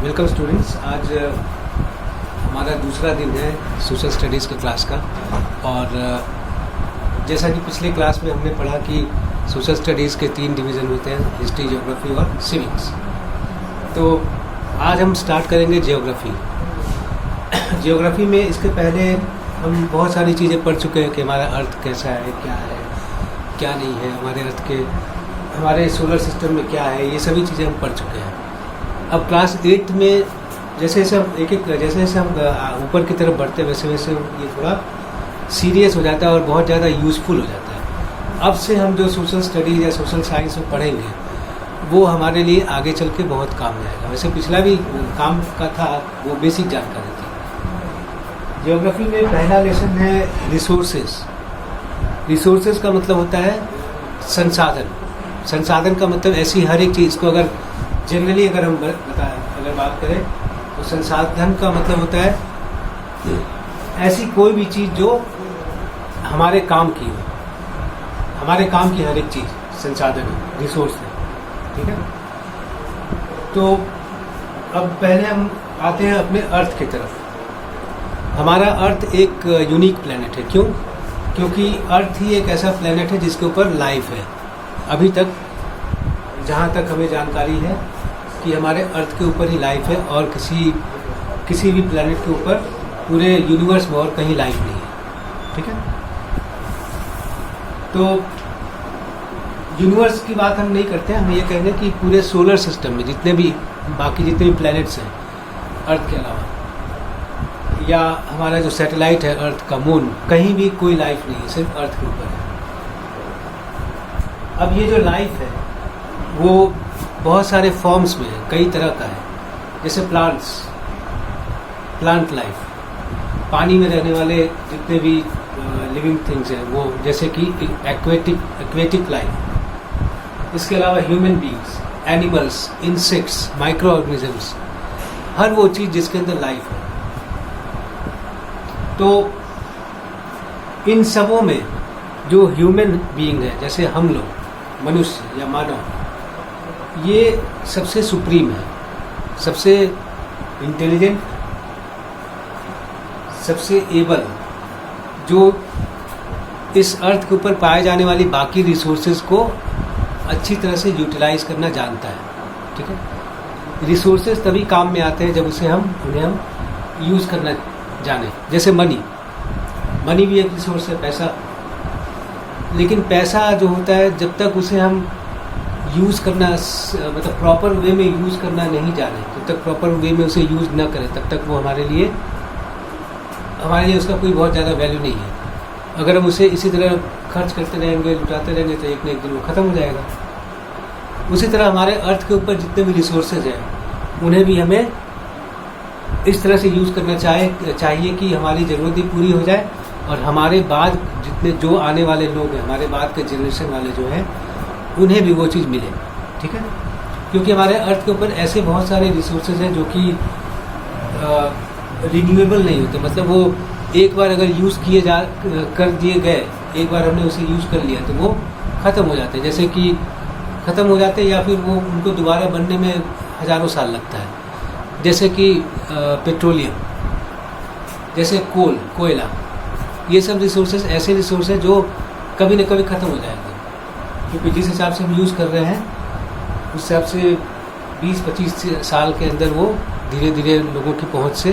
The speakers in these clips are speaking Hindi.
Welcome students. आज हमारा दूसरा दिन है सोशल स्टडीज़ के क्लास का। और जैसा कि पिछले क्लास में हमने पढ़ा कि सोशल स्टडीज़ के 3 डिवीज़न होते हैं, हिस्ट्री, ज्योग्राफी और सिविक्स। तो आज हम स्टार्ट करेंगे ज्योग्राफी। ज्योग्राफी में इसके पहले हम बहुत सारी चीज़ें पढ़ चुके हैं कि हमारा अर्थ कैसा है, क्या नहीं है, हमारे अर्थ के, हमारे सोलर सिस्टम में क्या है, ये सभी चीज़ें हम पढ़ चुके हैं। अब क्लास 8 में जैसे जैसे हम ऊपर की तरफ बढ़ते हैं वैसे वैसे ये थोड़ा सीरियस हो जाता है और बहुत ज़्यादा यूज़फुल हो जाता है। अब से हम जो सोशल स्टडीज़ या सोशल साइंस में पढ़ेंगे वो हमारे लिए आगे चल के बहुत काम में आएगा। वैसे पिछला भी काम का था, वो बेसिक जानकारी थी। ज्योग्राफी में पहला लेसन है रिसोर्सेज। रिसोर्सेज का मतलब होता है संसाधन। संसाधन का मतलब ऐसी हर एक चीज़ को अगर जनरली अगर हम अगर बात करें तो संसाधन का मतलब होता है ऐसी कोई भी चीज़ जो हमारे काम की हो, हमारे काम की हर एक चीज़ संसाधन है, रिसोर्स है। ठीक है। तो अब पहले हम आते हैं अपने अर्थ की तरफ। हमारा अर्थ एक यूनिक प्लेनेट है। क्यों? क्योंकि अर्थ ही एक ऐसा प्लेनेट है जिसके ऊपर लाइफ है। अभी तक जहाँ तक हमें जानकारी है कि हमारे अर्थ के ऊपर ही लाइफ है और किसी भी प्लेनेट के ऊपर पूरे यूनिवर्स में और कहीं लाइफ नहीं है। ठीक है। तो यूनिवर्स की बात हम नहीं करते हैं, हम ये कहेंगे कि पूरे सोलर सिस्टम में जितने भी प्लैनेट्स हैं अर्थ के अलावा, या हमारा जो सैटेलाइट है अर्थ का, मून, कहीं भी कोई लाइफ नहीं है, सिर्फ अर्थ के ऊपर है। अब ये जो लाइफ है वो बहुत सारे फॉर्म्स में है, कई तरह का है। जैसे प्लांट लाइफ, पानी में रहने वाले जितने भी लिविंग थिंग्स हैं वो, जैसे कि एक्वेटिक लाइफ। इसके अलावा human beings, animals, insects, micro organisms, हर वो चीज़ जिसके अंदर लाइफ है। तो इन सबों में जो ह्यूमन बीइंग है, जैसे हम लोग, मनुष्य या मानव, ये सबसे सुप्रीम है, सबसे इंटेलिजेंट, सबसे एबल, जो इस अर्थ के ऊपर पाए जाने वाली बाकी रिसोर्सेज को अच्छी तरह से यूटिलाइज करना जानता है। ठीक है। रिसोर्सेज तभी काम में आते हैं जब उन्हें हम यूज़ करना जाने। जैसे मनी भी एक रिसोर्स है, पैसा। लेकिन पैसा जो होता है, जब तक उसे हम यूज़ करना मतलब प्रॉपर वे में यूज़ करना नहीं जाने, जब तक प्रॉपर वे में उसे यूज़ ना करें, तब तक वो हमारे लिए उसका कोई बहुत ज़्यादा वैल्यू नहीं है। अगर हम उसे इसी तरह खर्च करते रहेंगे, लुटाते रहेंगे, तो एक न एक दिन वो ख़त्म हो जाएगा। उसी तरह हमारे अर्थ के ऊपर जितने भी रिसोर्सेज हैं उन्हें भी हमें इस तरह से यूज़ करना चाहिए कि हमारी ज़रूरत भी पूरी हो जाए और हमारे बाद जो आने वाले लोग हैं, हमारे बाद के जनरेशन वाले जो हैं, उन्हें भी वो चीज़ मिले। ठीक है। क्योंकि हमारे अर्थ के ऊपर ऐसे बहुत सारे रिसोर्सेज हैं जो कि रिन्यूएबल नहीं होते। मतलब वो एक बार अगर यूज़ कर दिए गए, एक बार हमने उसे यूज़ कर लिया तो वो ख़त्म हो जाते हैं। जैसे कि ख़त्म हो जाते हैं या फिर वो उनको दोबारा बनने में हज़ारों साल लगता है। जैसे कि पेट्रोलियम, जैसे कोयला, ये सब रिसोर्सेज ऐसे रिसोर्स हैं जो कभी न कभी ख़त्म हो जाएंगे। क्योंकि जिस हिसाब से हम यूज़ कर रहे हैं उस हिसाब से 20-25 साल के अंदर वो धीरे धीरे लोगों की पहुंच से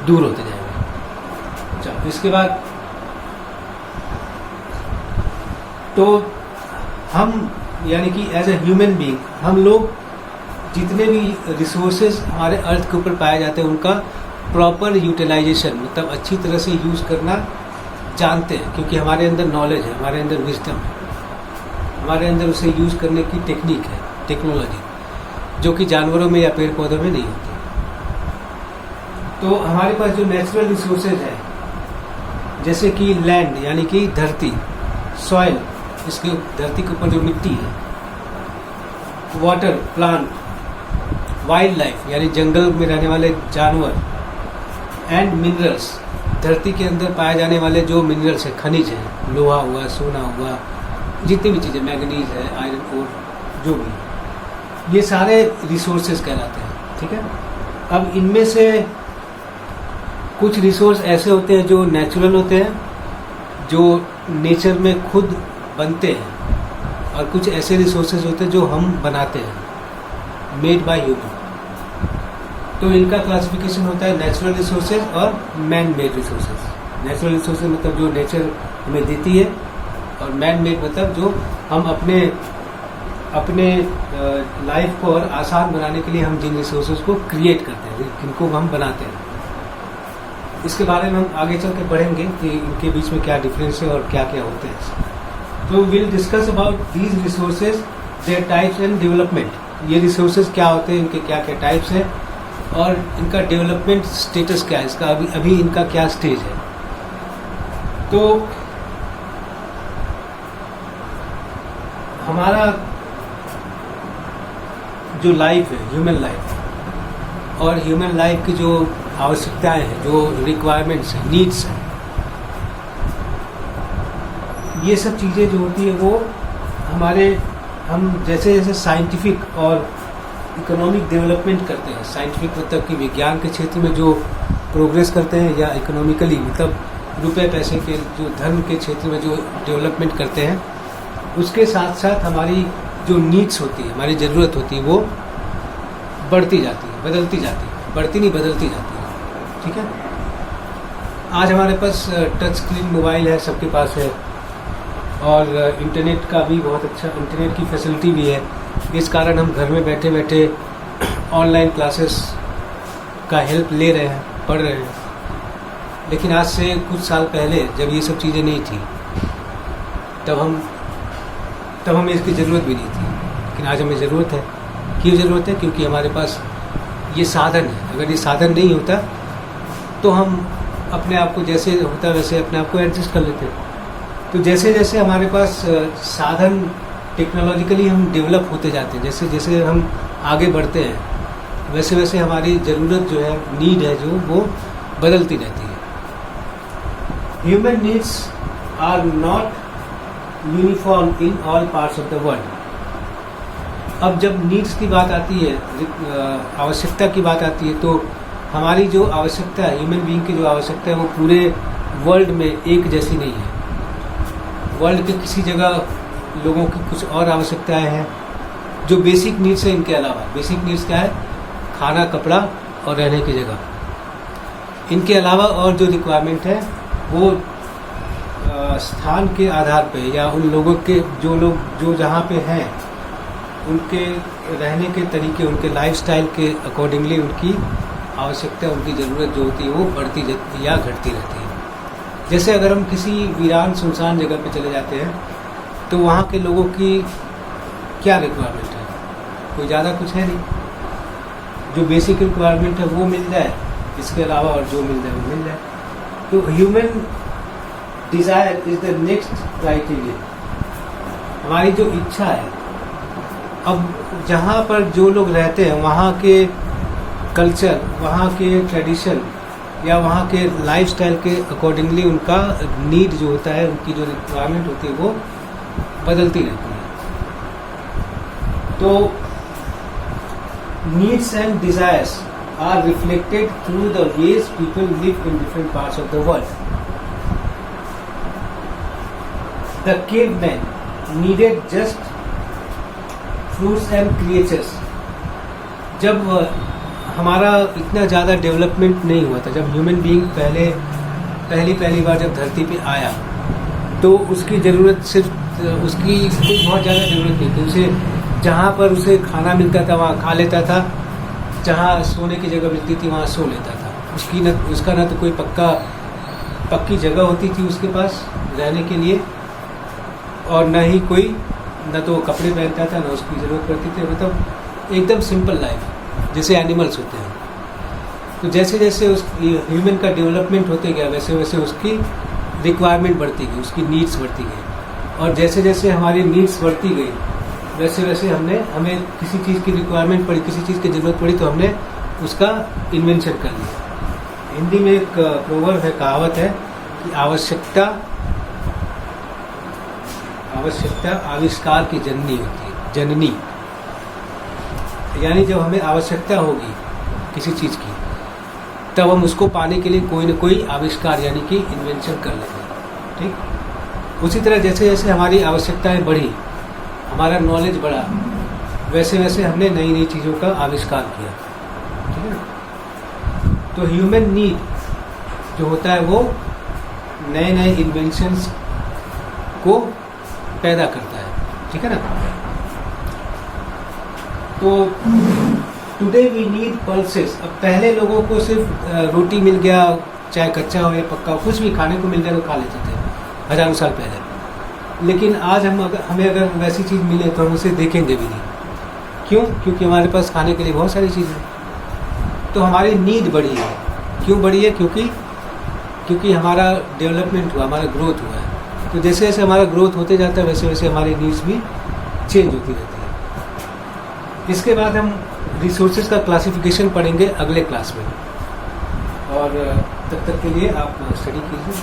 दूर होते जाएंगे। चलो, इसके बाद तो हम यानी कि एज ए ह्यूमन बीइंग हम लोग जितने भी रिसोर्सेज हमारे अर्थ के ऊपर पाए जाते हैं उनका प्रॉपर यूटिलाइजेशन, मतलब अच्छी तरह से यूज़ करना जानते हैं। क्योंकि हमारे अंदर नॉलेज है, हमारे अंदर विजडम है, हमारे अंदर उसे यूज़ करने की टेक्निक है, टेक्नोलॉजी, जो कि जानवरों में या पेड़ पौधों में नहीं होती। तो हमारे पास जो नेचुरल रिसोर्सेज है, जैसे कि लैंड यानी कि धरती, सॉइल, इसके धरती के ऊपर जो मिट्टी है, वाटर, प्लांट, वाइल्ड लाइफ यानी जंगल में रहने वाले जानवर, एंड मिनरल्स, धरती के अंदर पाए जाने वाले जो मिनरल्स हैं, खनिज हैं, लोहा हुआ, सोना हुआ, जितनी भी चीज़ें, मैग्नीज है, आयरन ओर, जो भी, ये सारे रिसोर्सेज कहलाते हैं। ठीक है। अब इनमें से कुछ रिसोर्स ऐसे होते हैं जो नेचुरल होते हैं, जो नेचर में खुद बनते हैं, और कुछ ऐसे रिसोर्सेज होते हैं जो हम बनाते हैं, मेड बाय ह्यूमन। तो इनका क्लासिफिकेशन होता है नेचुरल रिसोर्सेज और man made resources. Natural resources मतलब जो नेचर हमें देती है, और मैन मेड मतलब जो हम अपने लाइफ को और आसान बनाने के लिए हम जिन रिसोर्सेज को क्रिएट करते हैं, जिनको हम बनाते हैं। इसके बारे में हम आगे चल के पढ़ेंगे कि इनके बीच में क्या डिफरेंस है और क्या क्या होते हैं। तो will discuss about these resources, there types and development. ये रिसोर्सेज क्या होते हैं, इनके क्या क्या टाइप्स हैं, और इनका डेवलपमेंट स्टेटस क्या है, इसका अभी इनका क्या स्टेज है। तो हमारा जो लाइफ है, ह्यूमन लाइफ, और ह्यूमन लाइफ की जो आवश्यकताएं हैं, जो रिक्वायरमेंट्स हैं, नीड्स हैं, ये सब चीज़ें जो होती है वो हम जैसे जैसे साइंटिफिक और इकोनॉमिक डेवलपमेंट करते हैं, साइंटिफिक मतलब कि विज्ञान के क्षेत्र में जो प्रोग्रेस करते हैं, या इकोनॉमिकली मतलब रुपए पैसे के जो धर्म के क्षेत्र में जो डेवलपमेंट करते हैं, उसके साथ साथ हमारी जो नीड्स होती है, हमारी ज़रूरत होती है, वो बढ़ती जाती है, बदलती जाती है, बढ़ती नहीं बदलती जाती है। ठीक है, आज हमारे पास टच स्क्रीन मोबाइल है, सबके पास है, और इंटरनेट का भी बहुत अच्छा इंटरनेट की फैसिलिटी भी है। इस कारण हम घर में बैठे बैठे ऑनलाइन क्लासेस का हेल्प ले रहे हैं, पढ़ रहे हैं। लेकिन आज से कुछ साल पहले जब ये सब चीज़ें नहीं थी, तब हमें इसकी ज़रूरत भी नहीं थी। लेकिन आज हमें ज़रूरत है। क्यों ज़रूरत है? क्योंकि हमारे पास ये साधन है। अगर ये साधन नहीं होता तो हम अपने आप को जैसे होता वैसे अपने आप को एडजस्ट कर लेते। तो जैसे जैसे हमारे पास साधन टेक्नोलॉजिकली हम डेवलप होते जाते हैं, जैसे जैसे हम आगे बढ़ते हैं, वैसे वैसे हमारी ज़रूरत जो है, नीड है जो, वो बदलती रहती है। Human needs are not uniform in all parts of the world. अब जब नीड्स की बात आती है, आवश्यकता की बात आती है, तो हमारी जो आवश्यकता है, ह्यूमन बीइंग की जो आवश्यकता है, वो पूरे वर्ल्ड में एक जैसी नहीं है। वर्ल्ड के किसी जगह लोगों की कुछ और आवश्यकताएं हैं जो बेसिक नीड्स है। इनके अलावा बेसिक नीड्स क्या है? खाना, कपड़ा और रहने की जगह। इनके अलावा और जो रिक्वायरमेंट है वो स्थान के आधार पे, या उन लोगों के जो जहाँ पे हैं, उनके रहने के तरीके, उनके लाइफस्टाइल के अकॉर्डिंगली उनकी आवश्यकता, उनकी ज़रूरत जो होती है वो बढ़ती या घटती रहती है। जैसे अगर हम किसी वीरान सुनसान जगह पे चले जाते हैं तो वहाँ के लोगों की क्या रिक्वायरमेंट है? कोई ज़्यादा कुछ है नहीं। जो बेसिक रिक्वायरमेंट है वो मिल जाए, इसके अलावा और जो मिल जाए वो मिल जाए। तो human desire is the next criteria. हमारी जो इच्छा है, अब जहाँ पर जो लोग रहते हैं वहाँ के कल्चर, वहाँ के ट्रेडिशन या वहाँ के लाइफस्टाइल के अकॉर्डिंगली उनका नीड जो होता है, उनकी जो रिक्वायरमेंट होती है वो बदलती रहती है। तो needs and desires are reflected through the ways people live in different parts of the world. The cavemen needed just fruits and creatures। जब हमारा इतना ज़्यादा डेवलपमेंट नहीं हुआ था, जब ह्यूमन बीइंग पहली बार जब धरती पे आया, तो उसकी ज़रूरत सिर्फ उसकी कोई बहुत ज़्यादा ज़रूरत नहीं थी। उसे जहाँ पर उसे खाना मिलता था वहाँ खा लेता था, जहाँ सोने की जगह मिलती थी वहाँ सो लेता था। उसका न तो कोई पक्की जगह होती थी उसके पास रहने के लिए, और न ही न तो कपड़े पहनता था, न उसकी ज़रूरत पड़ती थी। मतलब एकदम सिंपल लाइफ, जैसे एनिमल्स होते हैं। तो जैसे जैसे उस ह्यूमन का डेवलपमेंट होते गया, वैसे वैसे उसकी रिक्वायरमेंट बढ़ती गई, उसकी नीड्स बढ़ती गई। और जैसे जैसे हमारी नीड्स बढ़ती गई, वैसे वैसे हमें किसी चीज़ की रिक्वायरमेंट पड़ी, किसी चीज़ की ज़रूरत पड़ी, तो हमने उसका इन्वेंशन कर लिया। हिंदी में एक प्रोवर्ब है, कहावत है कि आवश्यकता आविष्कार की जननी होती है। जननी यानी जब हमें आवश्यकता होगी किसी चीज़ की, तब हम उसको पाने के लिए कोई न कोई आविष्कार यानी कि इन्वेंशन कर लेंगे। ठीक, उसी तरह जैसे जैसे हमारी आवश्यकताएं बढ़ी, हमारा नॉलेज बढ़ा, वैसे वैसे हमने नई नई चीज़ों का आविष्कार किया। ठीक है ना। तो ह्यूमन नीड जो होता है वो नए नए इन्वेंशंस को पैदा करता है। ठीक है ना। तो टुडे वी नीड पल्सेस। अब पहले लोगों को सिर्फ रोटी मिल गया, चाहे कच्चा हो या पक्का हो, कुछ भी खाने को मिल गया तो खा लेते थे हजारों साल पहले। लेकिन आज हमें अगर वैसी चीज़ मिले तो हम उसे देखेंगे भी नहीं। क्यों? क्योंकि हमारे पास खाने के लिए बहुत सारी चीज़ें हैं। तो हमारी नीड बढ़ी है। क्यों बढ़ी है? क्योंकि हमारा डेवलपमेंट हुआ, हमारा ग्रोथ हुआ है। तो जैसे जैसे हमारा ग्रोथ होते जाता है वैसे वैसे हमारी नीड्स भी चेंज होती रहती है। इसके बाद हम रिसोर्सेज का क्लासिफिकेशन पढ़ेंगे अगले क्लास में, और तब तक के लिए आप स्टडी कीजिए।